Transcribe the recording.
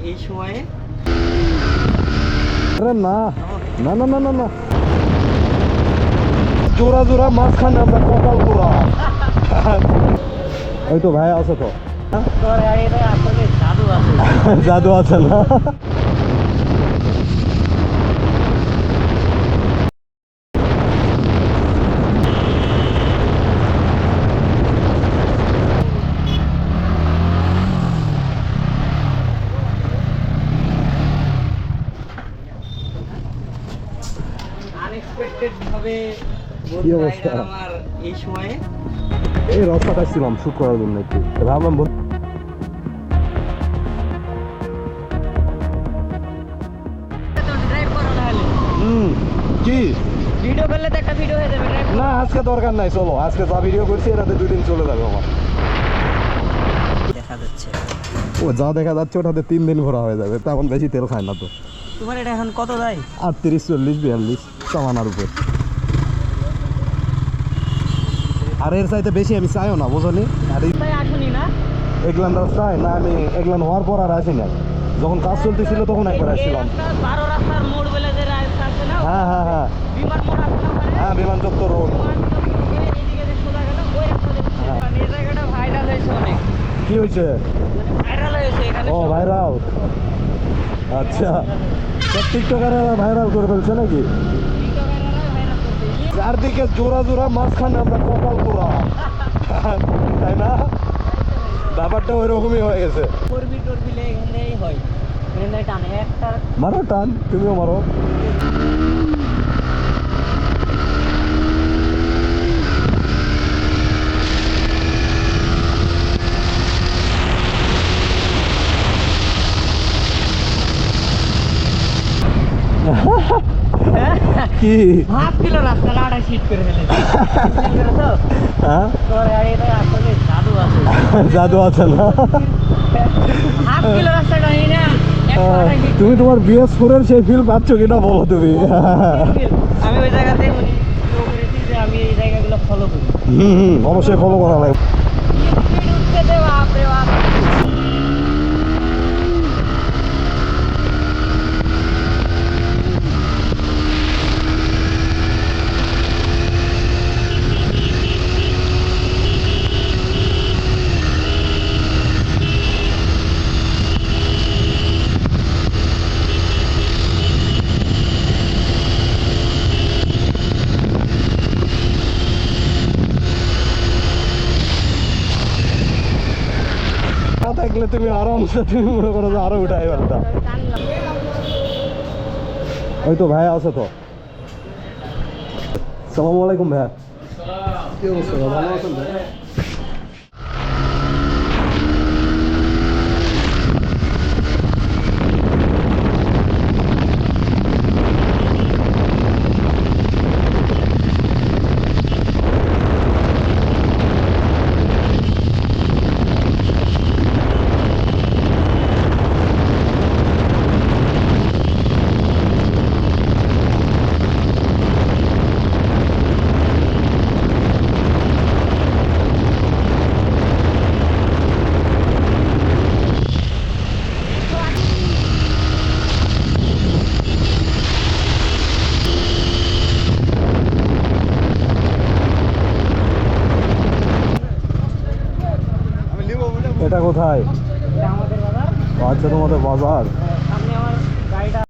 এই সময়ে না না না না না না জোড়া জোড়া মাঝখানে আমরা কপাল পোড়া। ওই তো ভাই আছে তো, জাদু আছে না? আনএক্সপেক্টেড ভাবে কি অবস্থা? আমার এই সময়ে এই রাস্তাটা ছিলাম শুট করার জন্য একটু ভাবলাম ড্রাইভ করো তাহলে। কি ভিডিও করলে তো একটা ভিডিও হয়ে যাবে। না আজকে দরকার নাই, চলো আজকে যা ভিডিও করছি এটাতে 2 দিন চলে যাবে আমার। দেখা যাচ্ছে ও যা দেখা যাচ্ছে ওটাতে 3 দিন ঘোরা হয়ে যাবে, তেমন বেশি তেল খায় না তো। তোমার এটা এখন কত দেয়? 38 40 42 সামানার উপর। আর এর চাইতে বেশি আমি চাইও না, বুঝলি? আর তাই আসুনি না এগলান রাস্তায় না, আমি এগলান হওয়ার পর আর আসি না, যখন কাজ চলতেছিল তখন একবার আসছিলাম। 12 রাস্তার মোড় বলে যে রাস্তা আছে না, হ্যাঁ হ্যাঁ হ্যাঁ বিমান মোড় আছে না ওখানে? হ্যাঁ বিমান চত্বর রোড। এইদিকে যে সোজা গেল ওই রাস্তা দিয়ে এই জায়গাটা ভাইরাল হয়েছে অনেক। কি হয়েছে? ভাইরাল হয়েছে এখানে। ও ভাইরাল, আচ্ছা সব টিকটকাররা ভাইরাল করে ফেলছে নাকি? চারদিকে জোড়া জোড়া মাঝখানে আমরা কপাল পোড়া, তাই না? ব্যাপারটা ওই রকমই হয়ে গেছে। করবি টরবিলে এখানেই হয়, এখানে টানে একটা মারো টান, তুমিও মারো। কি হাফ কিলো রাস্তা না 28 ফিট করে ফেলেছে। হ্যাঁ তোর গাড়িতে আসলে জাদু আছে। জাদু আছে না? হাফ কিলো রাস্তাটা এই না 128 ফিট। তুমি তোমার BS4 এর সেই ফিল পাচ্ছ কিনা বলো তুমি? আমি ওই জায়গাতে ফলো করেছি যে আমি এই জায়গাগুলো ফলো করি। অবশ্যই ফলো করা লাগবে। স্পিড উঠতে দে বাপ রে বাপ। থাকলে তুমি আরামসে তুমি মনে করো যে আরো উঠাই পারতা। ওই তো ভাই আছে তো। আসসালামু আলাইকুম ভাইয়া। কি অবস্থা, ভালো আছেন ভাই? এটা কোথায়? এটা আমাদের বাজার। আচ্ছা তোমাদের বাজার।